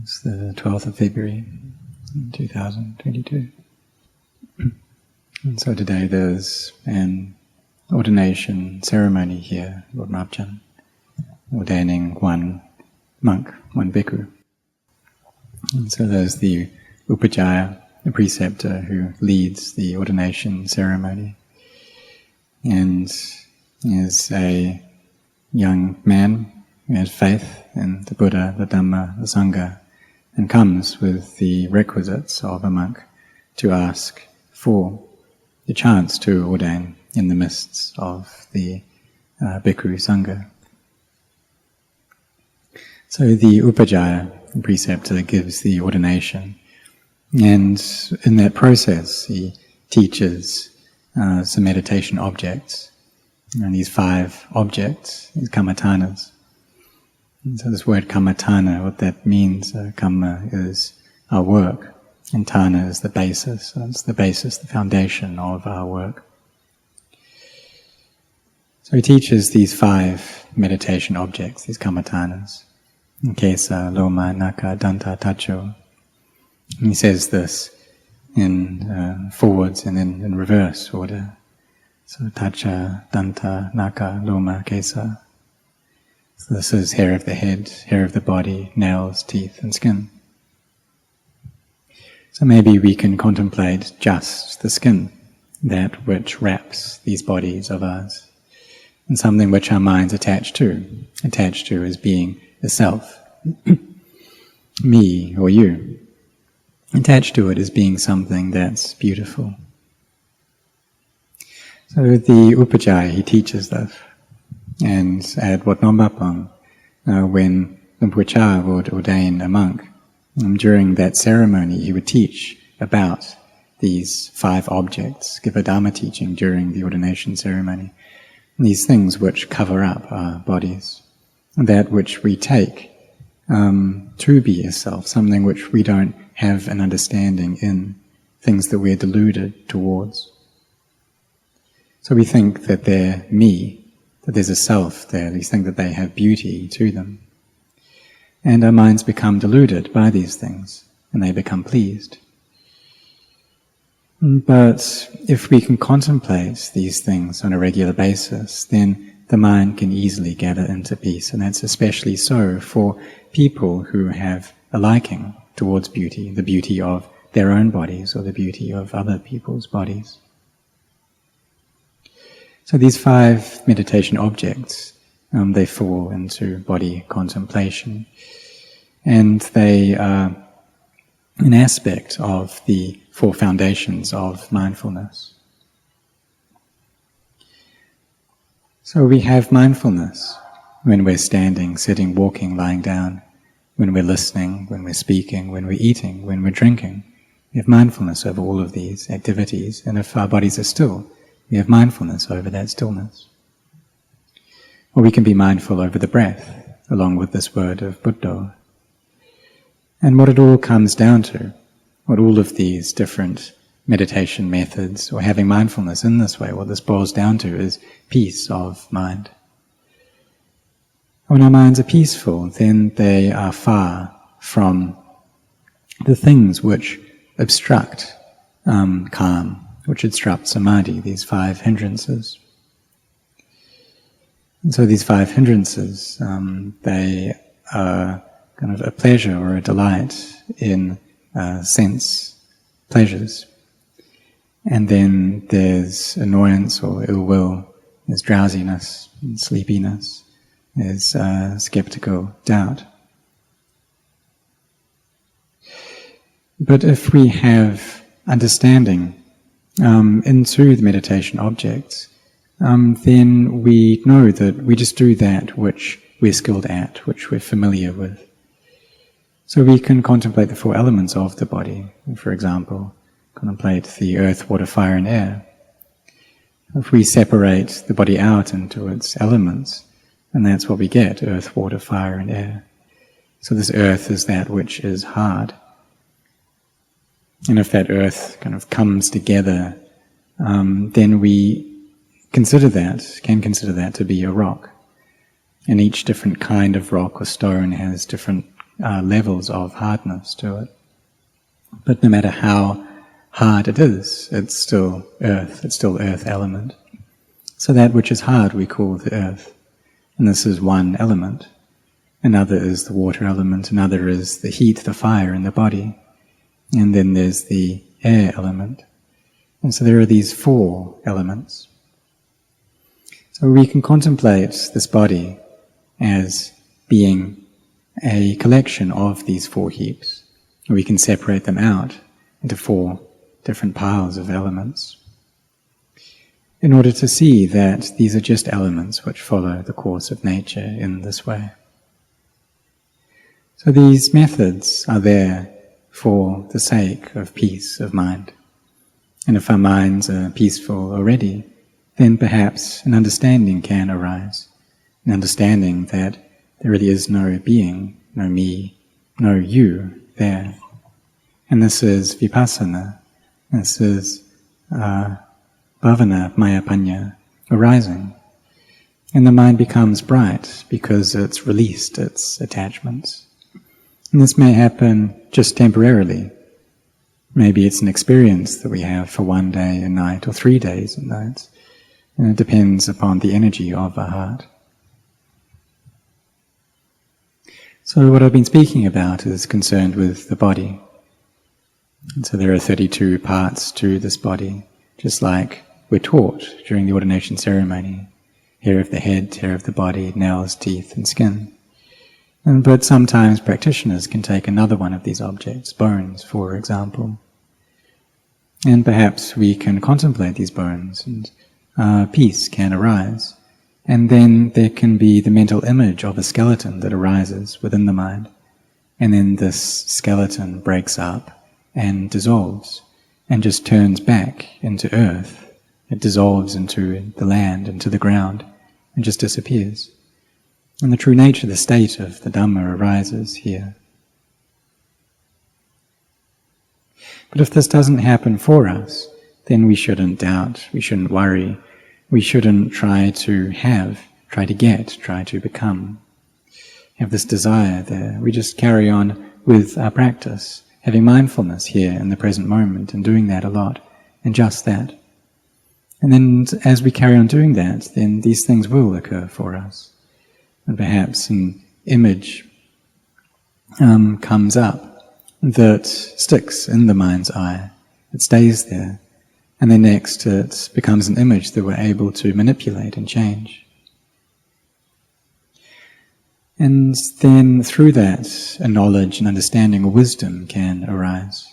It's the 12th of February 2022. And so today there's an ordination ceremony here, Wat Marp Jan, ordaining one monk, one bhikkhu. And so there's the upajjhaya, the preceptor who leads the ordination ceremony, and is a young man who has faith in the Buddha, the Dhamma, the Sangha, and comes with the requisites of a monk to ask for the chance to ordain in the midst of the bhikkhu Sangha. So the upajjhaya, the preceptor, gives the ordination, and in that process he teaches some meditation objects, and these 5 objects, these kammatthānas. And so this word kammatthāna, what that means, kamma is our work, and thāna is the basis. So it's the basis, the foundation of our work. So he teaches these 5 meditation objects, these kammatthānas. Kesa, loma, naka, danta, tacho. And he says this in forwards and then in reverse order. So tacha, danta, naka, loma, kesa. So this is hair of the head, hair of the body, nails, teeth, and skin. So maybe we can contemplate just the skin, that which wraps these bodies of ours, and something which our minds attach to as being the self, me or you, attached to it as being something that's beautiful. So the upajjhaya, he teaches that. And at Wat Marp Jan, when Rinpoche would ordain a monk, during that ceremony he would teach about these 5 objects, give a Dhamma teaching during the ordination ceremony, these things which cover up our bodies, that which we take to be a self, something which we don't have an understanding in, things that we're deluded towards. So we think that they're me, that there's a self there, these think that they have beauty to them. And our minds become deluded by these things, and they become pleased. But if we can contemplate these things on a regular basis, then the mind can easily gather into peace, and that's especially so for people who have a liking towards beauty, the beauty of their own bodies or the beauty of other people's bodies. So these 5 meditation objects, they fall into body contemplation, and they are an aspect of the 4 foundations of mindfulness. So we have mindfulness when we're standing, sitting, walking, lying down, when we're listening, when we're speaking, when we're eating, when we're drinking. We have mindfulness over all of these activities, and if our bodies are still, we have mindfulness over that stillness. Or we can be mindful over the breath, along with this word of Buddha. And what it all comes down to, what all of these different meditation methods, or having mindfulness in this way, what this boils down to is peace of mind. When our minds are peaceful, then they are far from the things which obstruct calm, which obstruct samadhi, these 5 hindrances. And so these 5 hindrances, they are kind of a pleasure or a delight in sense pleasures. And then there's annoyance or ill will, there's drowsiness and sleepiness, there's skeptical doubt. But if we have understanding into the meditation objects, then we know that we just do that which we're skilled at, which we're familiar with. So we can contemplate the 4 elements of the body. For example, contemplate the earth, water, fire, and air. If we separate the body out into its elements, then that's what we get, earth, water, fire, and air. So this earth is that which is hard. And if that earth kind of comes together, then we can consider that to be a rock. And each different kind of rock or stone has different levels of hardness to it. But no matter how hard it is, it's still earth element. So that which is hard we call the earth, and this is one element. Another is the water element, another is the heat, the fire in the body, and then there's the air element. And so there are these 4 elements. So we can contemplate this body as being a collection of these 4 heaps. We can separate them out into 4 different piles of elements in order to see that these are just elements which follow the course of nature in this way. So these methods are there for the sake of peace of mind. And if our minds are peaceful already, then perhaps an understanding can arise, an understanding that there really is no being, no me, no you there. And this is vipassana, this is bhavana, maya panya, arising. And the mind becomes bright because it's released its attachments. And this may happen just temporarily. Maybe it's an experience that we have for 1 day and night, or 3 days and nights. And it depends upon the energy of our heart. So what I've been speaking about is concerned with the body. And so there are 32 parts to this body, just like we're taught during the ordination ceremony. Hair of the head, hair of the body, nails, teeth, and skin. But sometimes practitioners can take another one of these objects, bones, for example. And perhaps we can contemplate these bones, and peace can arise. And then there can be the mental image of a skeleton that arises within the mind. And then this skeleton breaks up and dissolves, and just turns back into earth. It dissolves into the land, into the ground, and just disappears. And the true nature, the state of the Dhamma arises here. But if this doesn't happen for us, then we shouldn't doubt, we shouldn't worry, we shouldn't try to get, try to become. Have this desire there. We just carry on with our practice, having mindfulness here in the present moment, and doing that a lot, and just that. And then as we carry on doing that, then these things will occur for us. And perhaps an image comes up that sticks in the mind's eye. It stays there. And then next it becomes an image that we're able to manipulate and change. And then through that, a knowledge and understanding or wisdom can arise.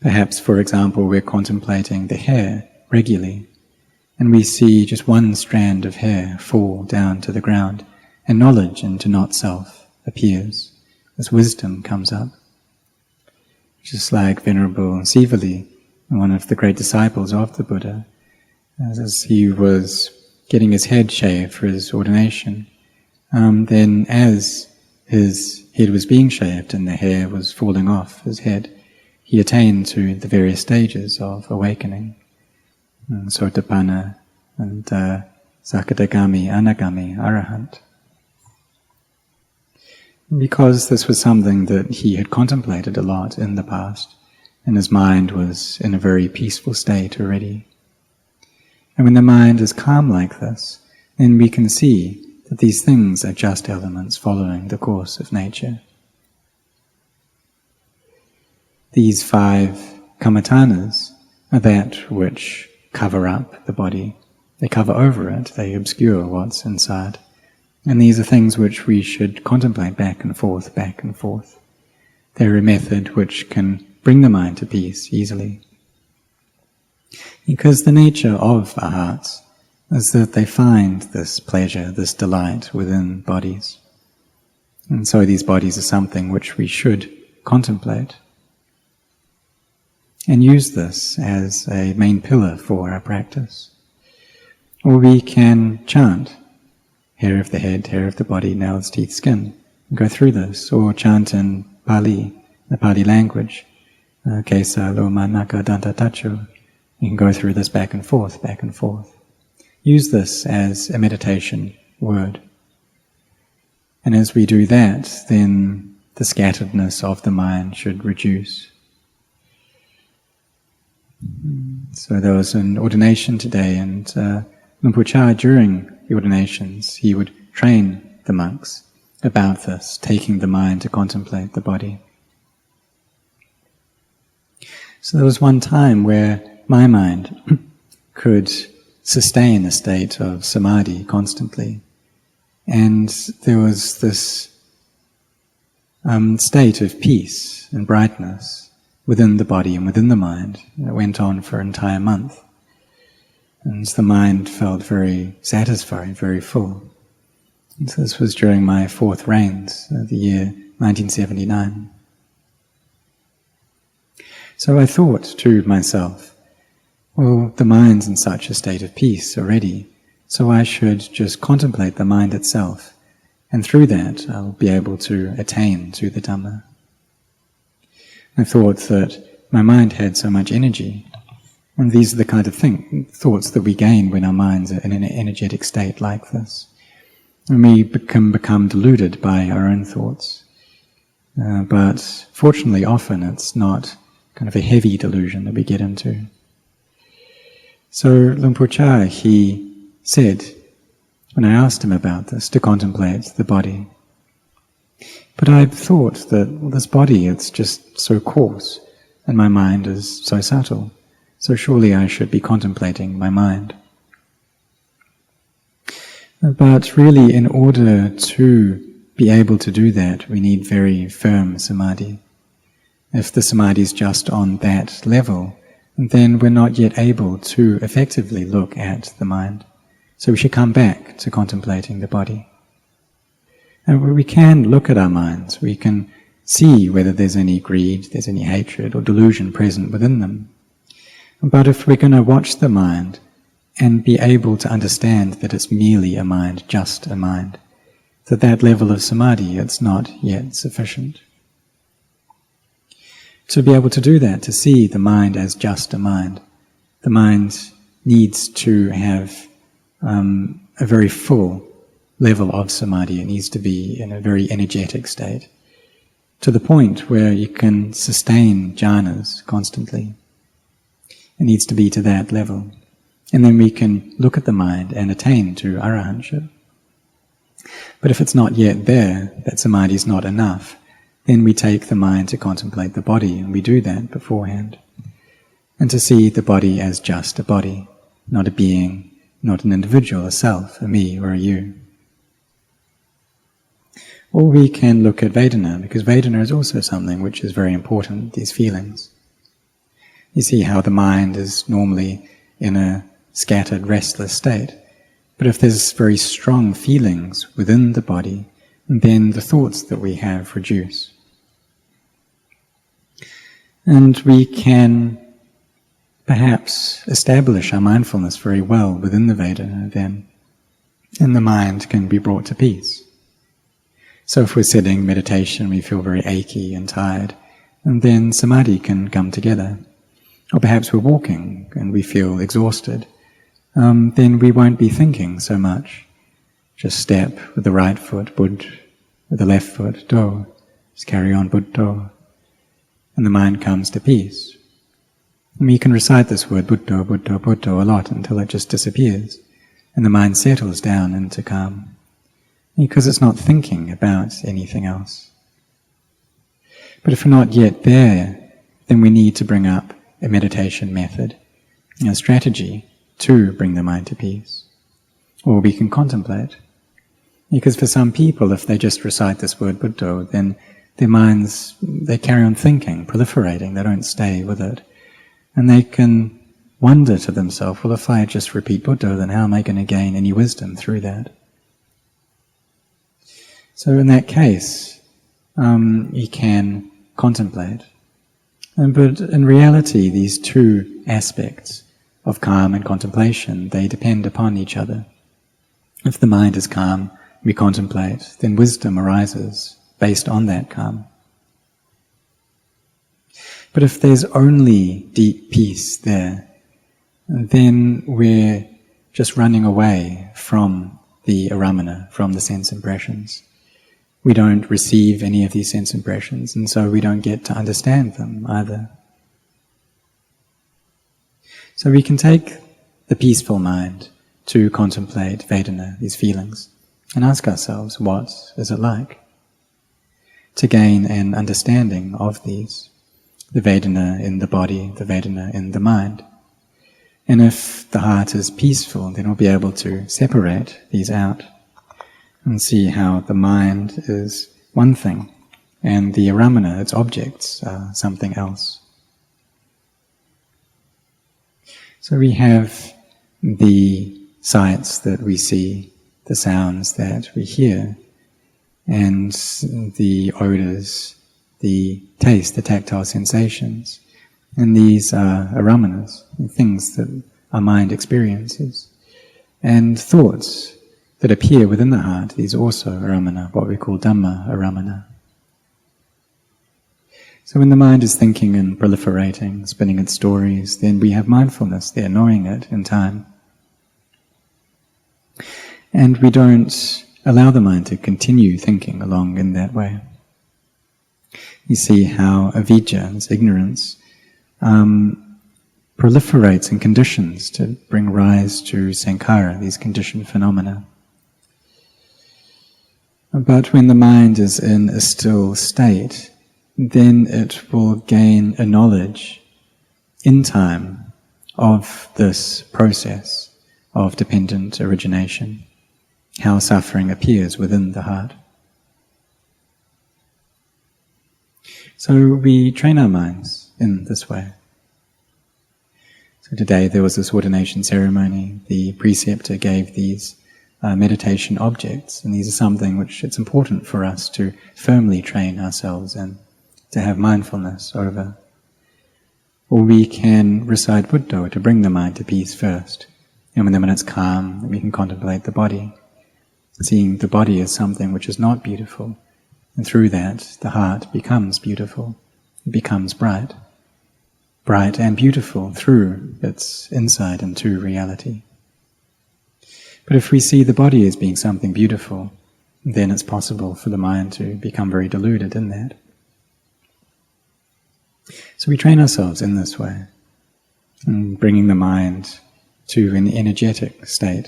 Perhaps, for example, we're contemplating the hair regularly, and we see just one strand of hair fall down to the ground, and knowledge into not-self appears, as wisdom comes up. Just like Venerable Sivali, one of the great disciples of the Buddha, as he was getting his head shaved for his ordination, then as his head was being shaved and the hair was falling off his head, he attained to the various stages of awakening. Sotapanna and Sakadagami, Anagami, Arahant. Because this was something that he had contemplated a lot in the past, and his mind was in a very peaceful state already. And when the mind is calm like this, then we can see that these things are just elements following the course of nature. These 5 kamatanas are that which cover up the body. They cover over it, they obscure what's inside. And these are things which we should contemplate back and forth, back and forth. They're a method which can bring the mind to peace easily. Because the nature of our hearts is that they find this pleasure, this delight within bodies. And so these bodies are something which we should contemplate and use this as a main pillar for our practice. Or we can chant, hair of the head, hair of the body, nails, teeth, skin, and go through this, or chant in Pali, the Pali language, Kesa, Loma, Naka, Danta, Tacho. You can go through this back and forth, back and forth. Use this as a meditation word. And as we do that, then the scatteredness of the mind should reduce. So there was an ordination today, and Rinpoche, during the ordinations, he would train the monks about this, taking the mind to contemplate the body. So there was one time where my mind could sustain a state of samadhi constantly, and there was this state of peace and brightness within the body and within the mind. It went on for an entire month, and the mind felt very satisfied, very full. And so this was during my fourth rains, the year 1979. So I thought to myself, well, the mind's in such a state of peace already, so I should just contemplate the mind itself, and through that I'll be able to attain to the Dhamma. I thought that my mind had so much energy, and these are the kind of thoughts that we gain when our minds are in an energetic state like this. And we become deluded by our own thoughts. But fortunately, often it's not kind of a heavy delusion that we get into. So Rinpoche, he said, when I asked him about this, to contemplate the body. But I thought that, well, this body, it's just so coarse, and my mind is so subtle, so surely I should be contemplating my mind. But really, in order to be able to do that, we need very firm samadhi. If the samadhi is just on that level, then we're not yet able to effectively look at the mind. So we should come back to contemplating the body. And we can look at our minds, we can see whether there's any greed, there's any hatred or delusion present within them. But if we're going to watch the mind and be able to understand that it's merely a mind, just a mind, that level of samadhi, it's not yet sufficient. To be able to do that, to see the mind as just a mind, the mind needs to have a very full level of samadhi. It needs to be in a very energetic state, to the point where you can sustain jhanas constantly. It needs to be to that level. And then we can look at the mind and attain to arahantship. But if it's not yet there, that samadhi is not enough, then we take the mind to contemplate the body, and we do that beforehand. And to see the body as just a body, not a being, not an individual, a self, a me or a you. Or we can look at Vedana, because Vedana is also something which is very important, these feelings. You see how the mind is normally in a scattered, restless state. But if there's very strong feelings within the body, then the thoughts that we have reduce. And we can perhaps establish our mindfulness very well within the Vedana then, and the mind can be brought to peace. So if we're sitting meditation, we feel very achy and tired, and then samadhi can come together. Or perhaps we're walking and we feel exhausted, then we won't be thinking so much. Just step with the right foot, bud, with the left foot, do. Just carry on, bud, do. And the mind comes to peace. And you can recite this word, Buddha, Buddha, Buddha, a lot until it just disappears, and the mind settles down into calm, because it's not thinking about anything else. But if we're not yet there, then we need to bring up a meditation method, a strategy to bring the mind to peace. Or we can contemplate. Because for some people, if they just recite this word Buddha, then their minds, they carry on thinking, proliferating, they don't stay with it. And they can wonder to themselves, well, if I just repeat Buddha, then how am I going to gain any wisdom through that? So in that case, you can contemplate. But in reality, these two aspects of calm and contemplation, they depend upon each other. If the mind is calm, we contemplate, then wisdom arises based on that calm. But if there's only deep peace there, then we're just running away from the aramana, from the sense impressions. we don't receive any of these sense impressions, and so we don't get to understand them either. So we can take the peaceful mind to contemplate Vedana, these feelings, and ask ourselves, what is it like? To gain an understanding of these, the Vedana in the body, the Vedana in the mind. And if the heart is peaceful, then we'll be able to separate these out and see how the mind is one thing and the aramana, its objects, are something else. So we have the sights that we see, the sounds that we hear, and the odors, the taste, the tactile sensations. And these are aramanas, things that our mind experiences. And thoughts that appear within the heart, these are also aramana, what we call Dhamma aramana. So when the mind is thinking and proliferating, spinning its stories, then we have mindfulness there, knowing it in time. And we don't allow the mind to continue thinking along in that way. You see how avidya, ignorance, proliferates and conditions to bring rise to sankhara, these conditioned phenomena. But when the mind is in a still state, then it will gain a knowledge in time of this process of dependent origination, how suffering appears within the heart. So we train our minds in this way. So today there was this ordination ceremony. The preceptor gave these meditation objects, and these are something which it's important for us to firmly train ourselves in, to have mindfulness over. Or we can recite Buddha to bring the mind to peace first, and then when it's calm, then we can contemplate the body, seeing the body as something which is not beautiful, and through that the heart becomes beautiful, it becomes bright and beautiful through its insight into reality. But if we see the body as being something beautiful, then it's possible for the mind to become very deluded in that. So we train ourselves in this way, and bringing the mind to an energetic state.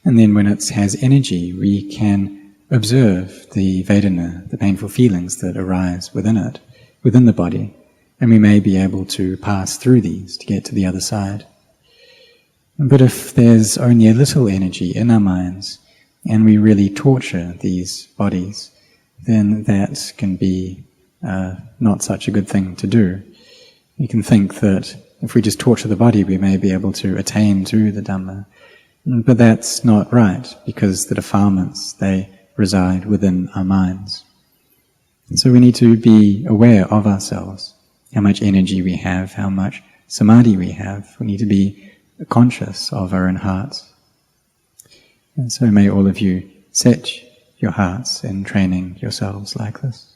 And then when it has energy, we can observe the Vedana, the painful feelings that arise within it, within the body, and we may be able to pass through these to get to the other side. But if there's only a little energy in our minds, and we really torture these bodies, then that can be not such a good thing to do. You can think that if we just torture the body, we may be able to attain to the Dhamma. But that's not right, because the defilements, they reside within our minds. And so we need to be aware of ourselves, how much energy we have, how much samadhi we have. We need to be conscious of our own hearts. And so may all of you set your hearts in training yourselves like this.